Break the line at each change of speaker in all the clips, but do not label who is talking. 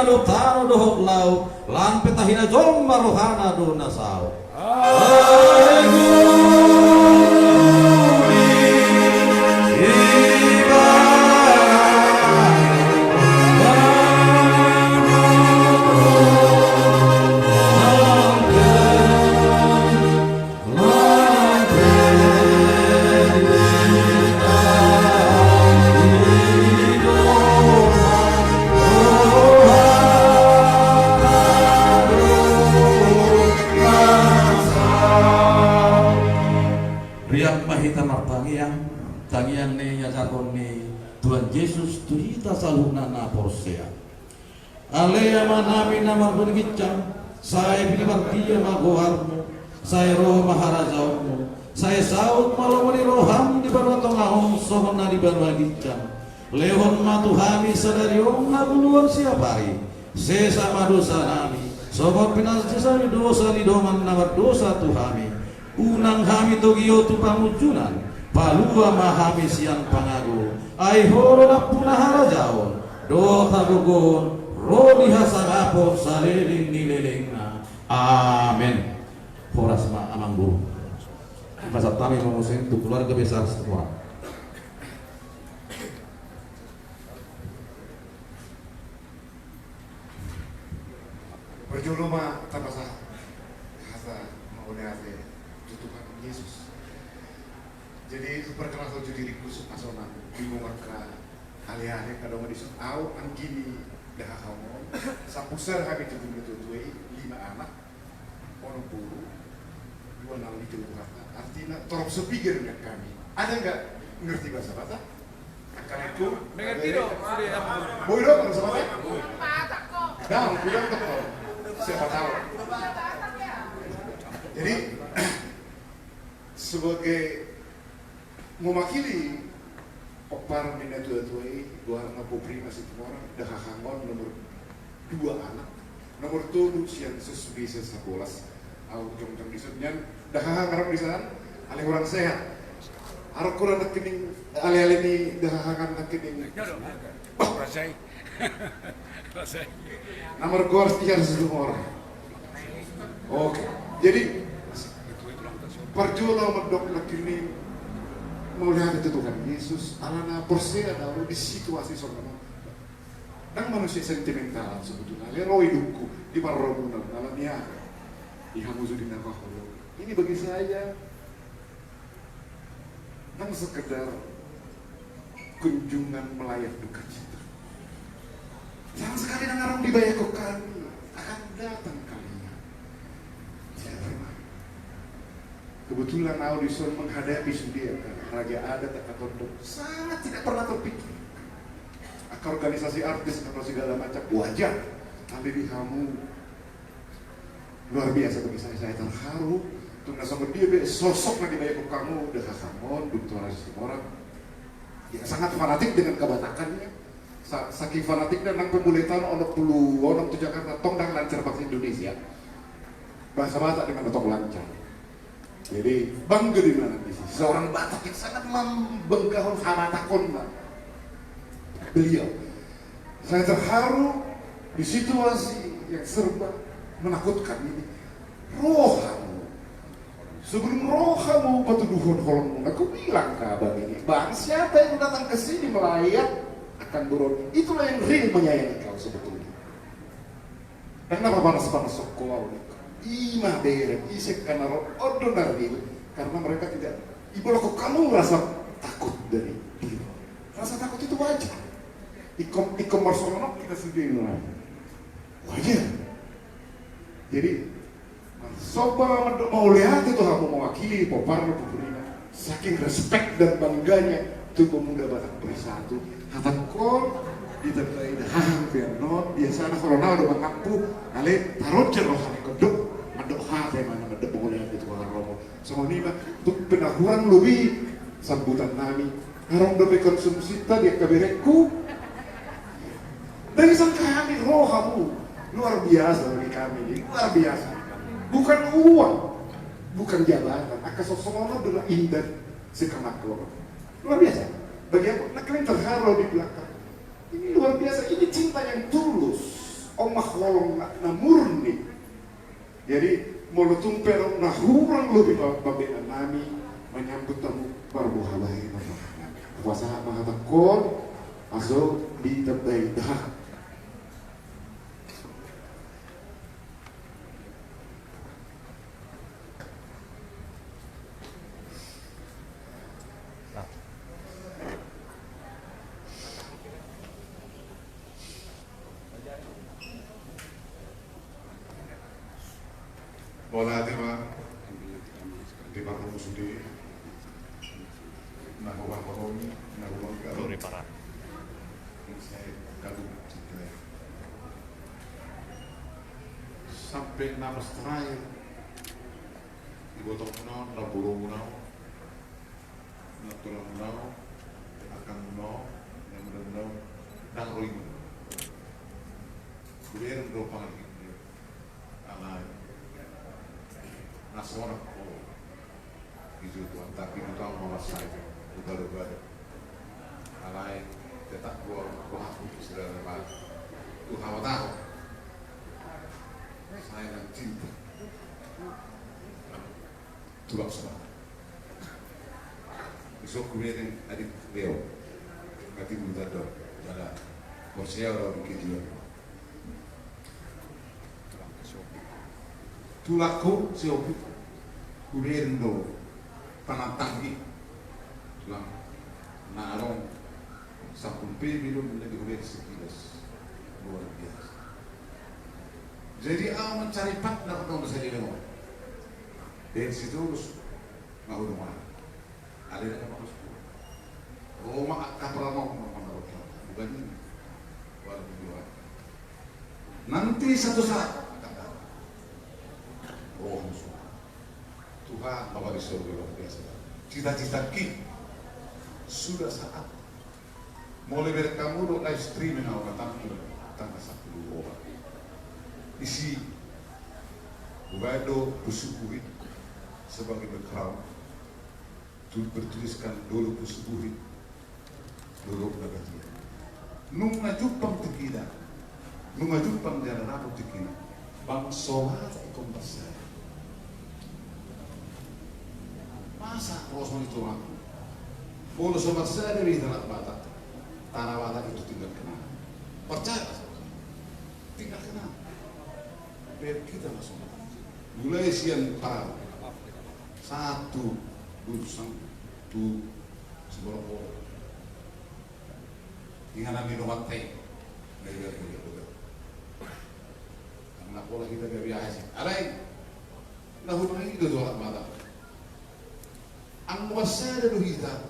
lutano dohok lau lan petahina jomma rohana do nasau. Tangian ne nyakakon ni Tuhan Yesus turita salunana porsea. Alea manami nama bergicam, saya bilibartia magoharmu, saya roh maharajamu, saya saut malomoni roham di barwatong ahong sohona di barwagicam. Lehon matuhami sadari om nabuluan siapari, sesama dosa nami, sobat pinas sesami dosa di doman nawar dosa tuhami, unang hami togio tu pamujunan. Palua mahami siang pangagu ai horo na punahara jaon do tagugon rodi hasagapo saliling nililingna amin. Horas ma amang guru pasat kami mengusin untuk keluarga besar semua.
Berjuluma tapasa hasa maunase tutupan Yesus. Jadi perkenalan jadi dikusuk asona bingung ka alih-alih kadang disut au anggini dah kamu sapusar kami tutup-tutup 5 anak orang buru 2 nang itu artinya torok sepikir dengan kami. Ada enggak ngerti bahasa bahasa? Karena itu
mengerti dong.
Boy dong bahasa bahasa? Dang, bilang betul. Siapa tahu? Jadi sebagai mewakili opar minat tua-tuai dua anak popri masih orang dah hangon nomor 2 anak nomor 7 siang sesuai sesabolas au jom-jom disebutnya dah hangarap di sana alih orang sehat harap kurang nak kening alih-alih ni dah hangan nak kening
Rasai
nomor gua harus 300 orang. Oke jadi perjuangan medok nak kening mau lihat itu Tuhan Yesus alana porsea dalu di situasi sono dan manusia sentimental sebetulnya lero hidupku di parrobunan alania di hamuzudin nakaholo ini bagi saya dan sekedar kunjungan melayat duka cita jangan sekali dengar dibayar kok kami akan datang kalian saya terima kebetulan audison menghadapi sendiri raja adat atau kondom sangat tidak pernah terpikir akan organisasi artis atau segala macam wajar ambil di kamu luar biasa bagi saya terharu tunggu sama dia sosok yang dibayar kamu udah kamu dokter orang ya sangat fanatik dengan kebatakannya saking fanatik dan nang pemulitan ono puluh ono tu Jakarta tong dan lancar vaksin Indonesia bahasa Batak dengan tong lancar. Jadi bangga di mana di sini seorang Batak yang sangat membengkahkan haratakon beliau. Saya terharu di situasi yang serba menakutkan ini. Rohamu, sebelum rohamu batu duhun holongmu, aku bilang ke abang ini, bang siapa yang datang ke sini melayat akan buron. Itulah yang real menyayangi kau sebetulnya. Kenapa panas-panas sok kau ini? Ima beren, isek karena ordinary karena mereka tidak ibarat kok kamu merasa takut dari diri. Rasa takut itu wajar. E-commerce orang kita sudah ini wajar. Jadi sobat mau lihat itu kamu mewakili popar pemerintah. Saking respect dan bangganya itu pemuda Batak bersatu. Kata kau diterkai dah biar biasa corona udah mengaku ale taruh cerohan kedok mandok hati mana mandok boleh itu orang romo semua ini untuk penahuran lebih sambutan nami orang demi konsumsi tadi kabireku dari sang kami rohamu luar biasa bagi kami ini luar biasa bukan uang bukan jabatan akan seseorang adalah indah sekamak luar biasa bagi aku nak kalian terharu di belakang ini luar biasa ini cinta yang tulus maholong na murni. Jadi mulutung pero na hurang lebih babe nami menyambut tamu berbuah baik puasa mengatakan masuk di tempat dah. Bola tema di Parung Sudi, nakuha koloni, nakuha
Glory para.
saya kagum cinta. Sampai napas terakhir, dibotok menau, naburu menau, natural menau, akan menau, yang menau, dan roi menau. Kemudian berupa ini, alai. Nasional itu tuan tapi kita mau saya udah alai tetap gua aku sudah lepas tuh hawa tahu saya dan cinta tulak semua besok kemudian adik Leo nanti muda dong jalan kursia orang bikin dia tulakku siopi kurendo panantangi tulang narong sakumpe belum lebih kuliah sekilas luar biasa. Jadi mencari partner untuk saya di rumah. Dari situ terus nggak udah mana. Ada yang bagus. Rumah kapal mau menurut bukan ini. Luar biasa. Nanti satu saat Tuhan Bapa di surga luar biasa. Cita-cita kita sudah saat mulai dari kamu do live streaming awal tanpa satu orang isi Ubado bersyukurin sebagai background bertuliskan dulu bersyukurin dulu negatif nung ngajupang tekina nung ngajupang jalan apa tekina bang sholat ikon basah masa Rasul itu aku mau sobat saya dari tanah batak itu tinggal kenal percaya tinggal kenal biar kita langsung mulai siang para satu dusun tu sebuah orang ingat minum teh dari karena pola kita gak biasa ada yang nah hubungan itu tolak mata ang wasada do kita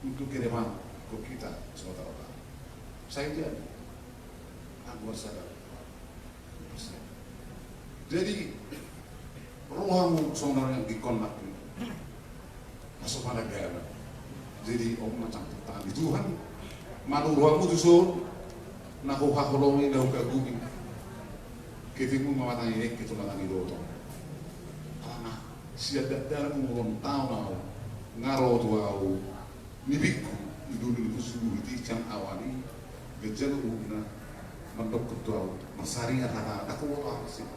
untuk kiriman ke kita sementara saya jadi ang wasada jadi ruang saudara yang dikonak masuk pada gaya jadi macam tangan di Tuhan malu ruangmu dusun nakuha kolongi lau kagumi ketimu mamatang ini kita matang itu siya dalam umurong tao na ngaro tuau nibik idulul kusubu di cang awali gejala una mandok tuau masari kata aku apa sih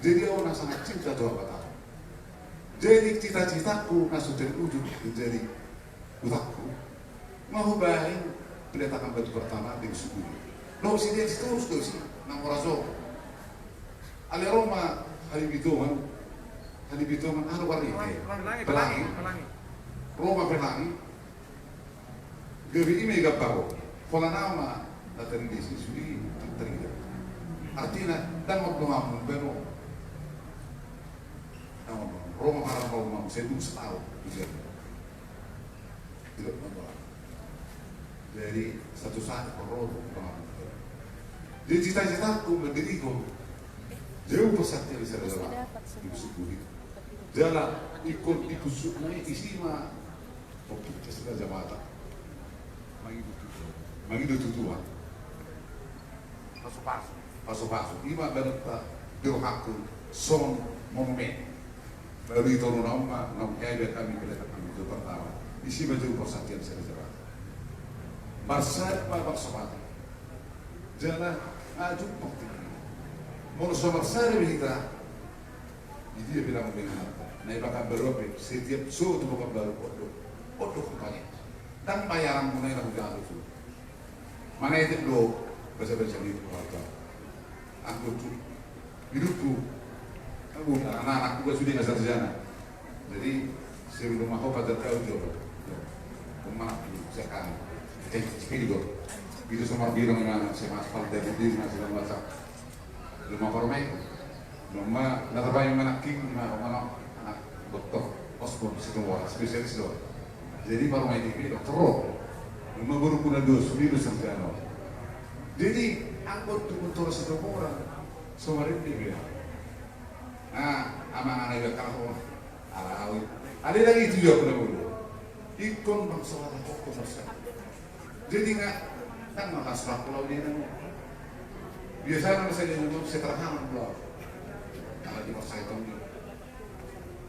jadi orang sangat cinta tuh apa jadi cita-citaku nasudah wujud menjadi utakku mau baik pendetakan batu pertama di suku lo sih dia terus tuh sih nang oraso ale Roma hari itu Hadi bito man ano ba rin? Pelangi. Roma pelangi. Gabi ini gabaho. Pola nama datang di sini terlihat. Artinya dan magdumam pero Roma parang Roma saya itu setahun tidak masalah. Jadi satu saat Roma jadi cita-citaku mendiriku jauh pesatnya di sana di Sukuhi. Jalan ikut di Sukuhi isi mah kita sudah jabatan. Magi tutuan. Paso. Ima berita dirhaku son momen. Baru itu nama kami berita kami itu pertama. Isi baju persatuan saya jabatan. Marsad ma paso. Jalan jumpa mau sama saya kita dia bilang dengan naik bakal berobat setiap suatu bukan baru bodoh kampanye dan bayaran mulai lagu jatuh tu mana itu lo bahasa itu apa aku tu hidupku aku anak-anak juga sudah nggak sarjana jadi sebelum aku pada tahu tu kemana saya kan sepeda go itu semua bilang dengan saya aspal dari diri masih dalam WhatsApp rumah kormai rumah natapai mana king mana anak dokter Osborne semua spesialis doang jadi baru main ini dokter rumah baru punya dos virus sarjana jadi aku tuh betul satu orang semua ini dia aman-aman juga kalau ada lagi itu juga pernah dulu ikon bangsa ada kok selesai jadi nggak kan nggak surat pulau dia biasanya saya jadi seterang pulau kalau di masa itu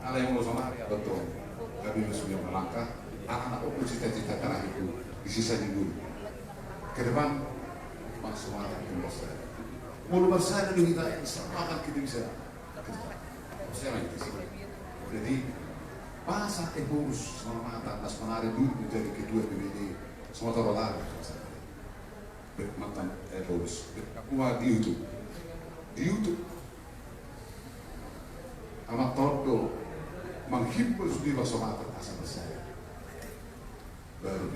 ada yang mau sama betul kami sudah melangkah anak-anak aku cita-cita terakhir itu di sisa dulu ke depan masuk anak itu besar mau lupa saya dulu kita akan kita bisa saya lagi di sini jadi masa Ebus sama mata atas menarik dulu menjadi kedua BBD semua taruh mantan Ebus aku mah di YouTube amat todo menghibur di Sumatera asal saya baru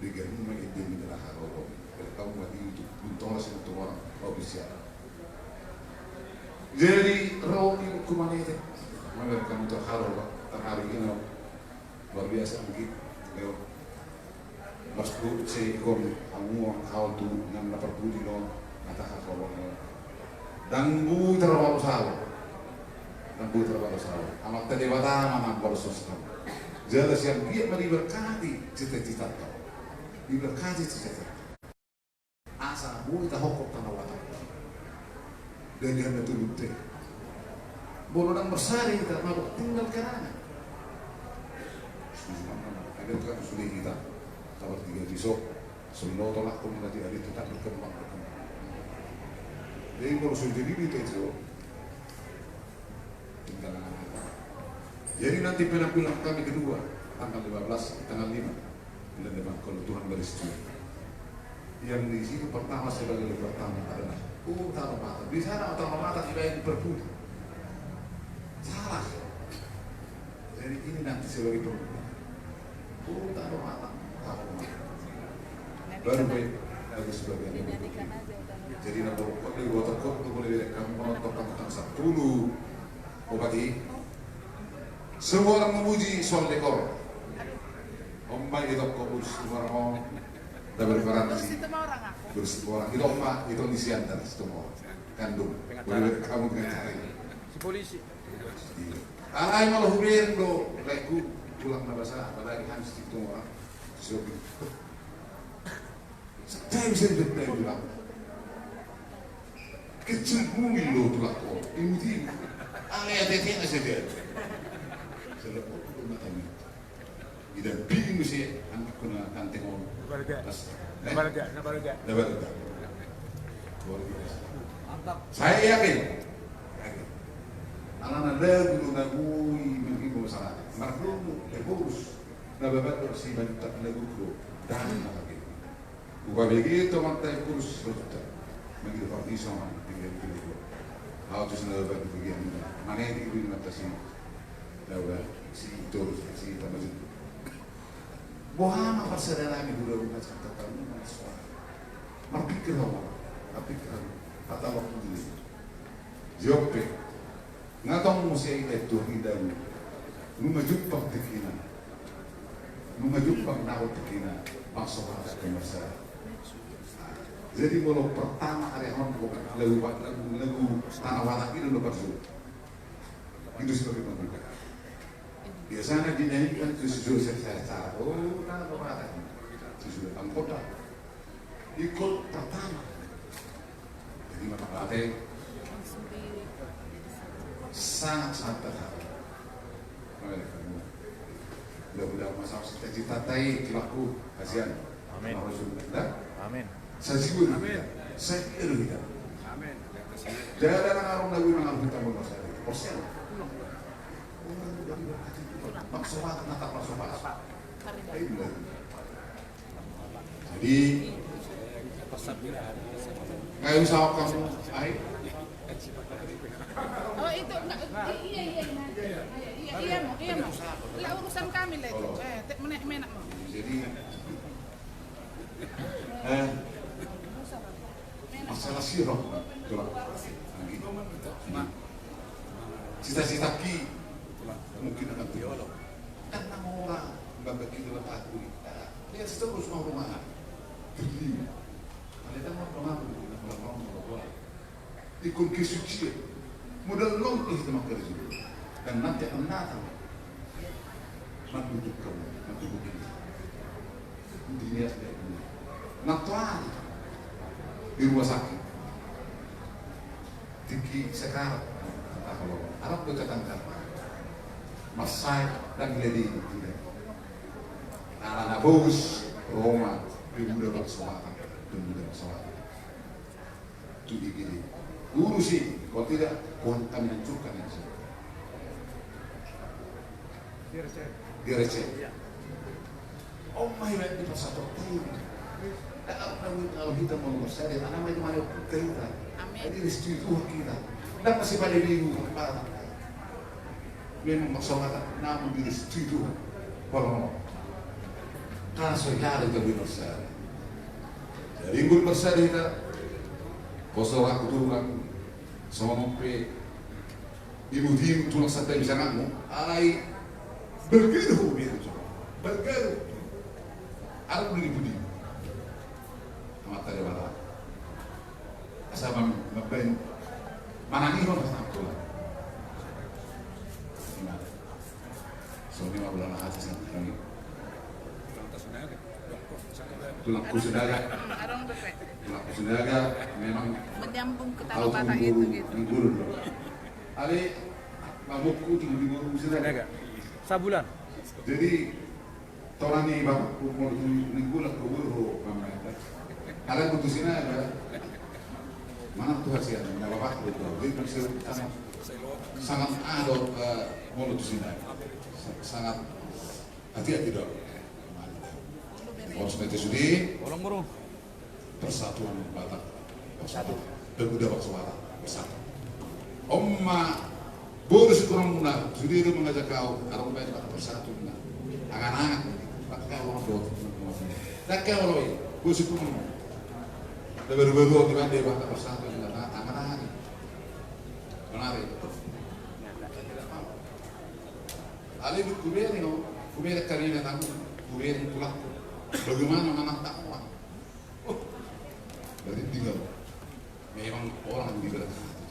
di Germany ini menjadi haro kamu mah di YouTube untuk orang ofisial jadi roh ini kumana itu mereka kamu terharu terharu ini luar biasa begitu lewat masuk si kom kamu hal tu yang dapat budi lo kata hal dan bu terlalu salah amat tadi wata mana baru sosial jelas yang dia diberkati cita-cita kau diberkati cita-cita asa bu kita hukum tanah wata dan dia betul betul bolong bersari kita mau tinggal kerana ada kan sudah kita tawar 3 besok sebelum tolak pun nanti hari tetap berkembang jadi kalau sudah jadi itu tinggal jadi nanti penampilan kami kedua tanggal 15 tanggal 5 bulan depan kalau Tuhan bersedia yang di situ pertama sebagai pertama adalah utama mata di sana utama mata tidak diperputih salah jadi ini nanti sebagai perempuan utama mata baru baik ada sebagian jadi nak berkot di waterkot tu boleh kamu menonton tentang 10 obati semua orang memuji soal dekor omba itu kobus semua orang dah berparasi bersih orang itu omba itu di siantar semua kandung boleh kamu dengan cara ini
si polisi
alai malah hubir do leku pulang nabasa apalagi harus itu orang sobi saya bisa bilang kecil mungil lo tuh lah kok ini alai ada saja selepas itu matanya tidak bingung sih anak kena kanteng orang
Nabarga
luar biasa saya yakin anak-anak lagu nagui mungkin masalah marhum Ebus nababat si bantak lagu ko dan lagi bukan begitu mantai Ebus betul begitu parti sama dengan itu harus nababat bagian mana yang itu matasi lalu si terus si tamajud Bohama persaudaraan ibu dulu macam katamu masuk berpikir apa kata waktu dulu Jope ngatong mo siya itu hidaw lumajupang tikina lumajupang nakot tikina masuk ke kemasa jadi kalau pertama arehon ko lagu tanah watak itu lepas itu sebagai pembuka biasanya dinyanyikan itu sudah secara tanah watak itu sudah angkota ikut pertama jadi mata sangat berharap. Mudah-mudahan masalah cita-cita tai kilaku kasihan.
Amin.
Rasulullah.
Amin.
Saya sibuk. Saya kira kita.
Amin.
Jangan ngarung lagi mengarung kita menurut saya. Porsen. Maksudnya kenapa maksudnya? Jadi, nggak usah kamu, ayo.
Oh itu enggak, iya mau, lah urusan kami lah itu, menak mau.
Jadi, masalah sirah, cita-cita ki mungkin akan diolok. Karena orang nggak begitu aku, dia terus mau rumah, terlibat. Ada mau rumah, ikut kesuci, modal nol itu makan itu, dan nanti akan datang, menduduk kamu, menduduk ini, dilihat dia, natural di rumah sakit, tinggi sekarang, kalau Arab berkatakan, Masai dan Gledi, Anak bagus, Roma, pemuda bersuara, pemuda bersuara. Itu begini. Guru sih, kalau tidak, kontan hancurkan yang sih. Direce. Oh my God, di pasal tertentu. Kalau kita mau bersama, anak itu mana kita. Jadi restu itu kita. Dan masih pada minggu kepada. Memang masalah namun di restu itu. Kalau karena sejarah itu bersama. Jadi ingin bersama kita. Kosong aku turun sama nompe ibu tim tulang santai bisa ngamu alai bergeru biar coba bergeru aku beli budi amat ada bala asal memben mana nih orang sama tulang soalnya bulan hati sangat tulang kusudaga tulang kusudaga memang
menyambung ke tanah patah itu gitu.
Ali mabukku di guru kusudaga
Sabulan.
jadi torani bapakku mau ninggul ke guru pemerintah kalian putusin aja mana tuh hasilnya nggak bapak itu jadi sangat ada mau putusin aja sangat hati-hati dong. Konsumsi sudi, persatuan Batak bersatu, pemuda Baksawara bersatu. Omma bonus kurang munar, sudi itu mengajak kau, kalau baik Batak bersatu munar. Anak-anak, Batak kau orang dua, tak kau loh, bonus itu munar. Baru-baru dengan dia Batak bersatu munar, anak-anak, menarik. Ali kuberi no, kuberi karina tamu, kuberi pulang. Bagaimana anak takwa? Berarti tinggal memang orang di dalam hati.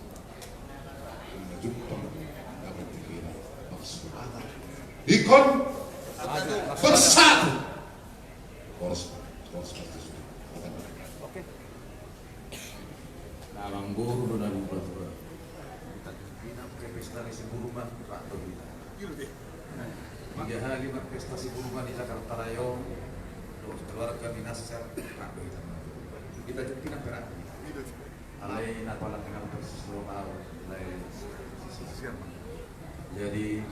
Jepang dapat dikira maksud apa? Ikon bersatu. Harus seperti itu.
Oke.
Namang guru dan bupati. Kita bina pesta si buruman Pak Dobita. 3 hari berpesta si buruman di Jakarta Raya. Keluarga minasar Pak Dobita. Kita jadi perak. Alai napalan dengan persesuaian lain. Jadi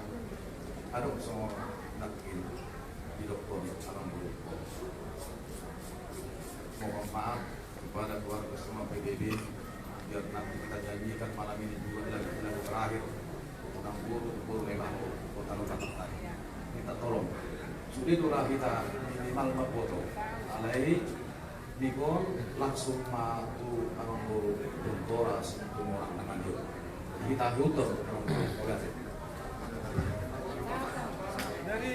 ada semua nak di dokter alam buruk. Mohon maaf kepada keluarga semua PBB biar nanti kita janjikan malam ini juga lagu terakhir tentang guru lewat kota Jakarta. Kita tolong sudah itulah kita minimal foto alai Nikon langsung matu orang guru bentoras untuk orang dengan dia kita hutan orang guru
Dari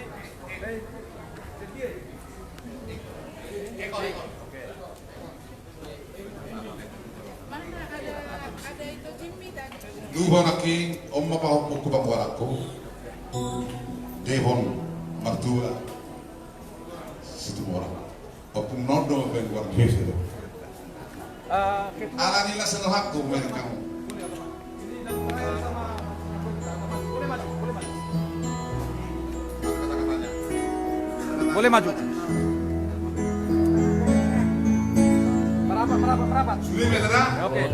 Mana ada itu Jimmy tadi.
Luba naki omma pa ko bang warako. Devon martua situ orang. Opung nodo ben war biasa. Ala nila sa lahat ko men kamu.
Boleh maju. Merapat.
Sudi veteran.
Oke.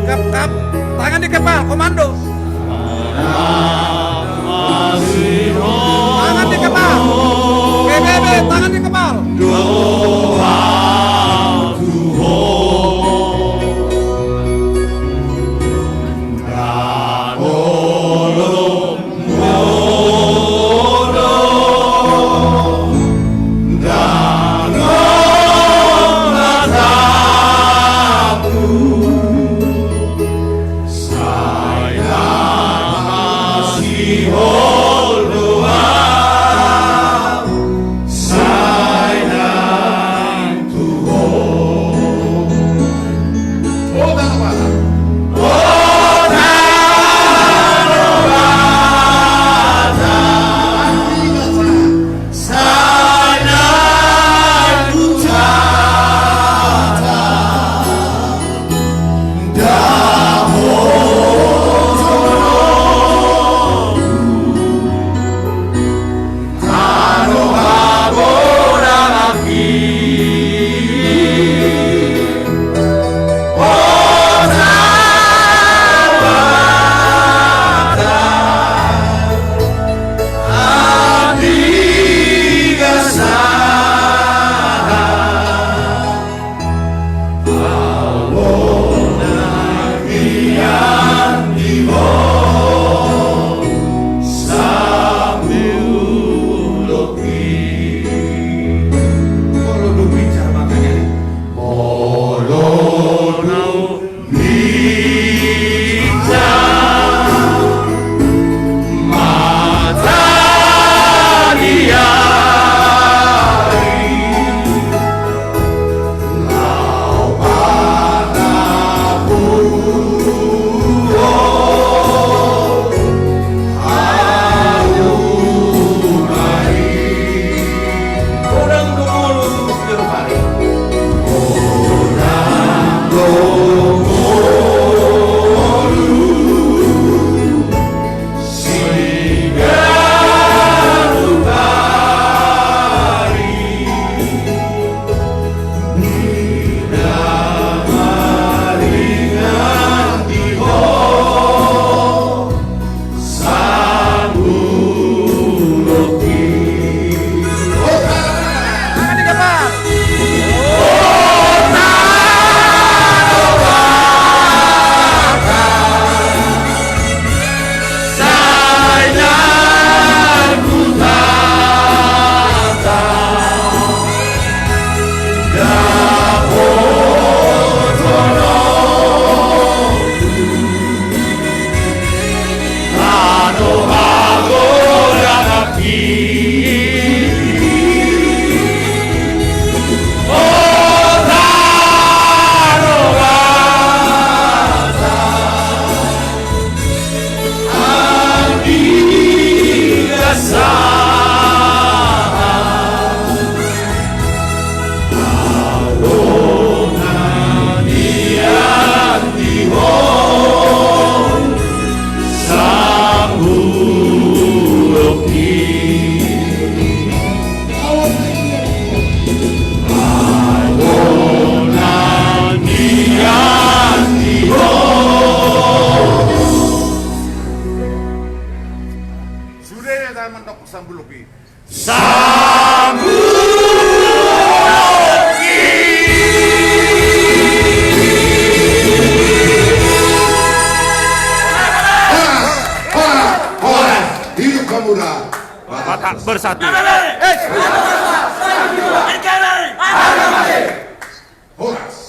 Kap, tangan di kepal, komando. Tangan di kepal. BBB, tangan di kepal. Bersatu.
Horas.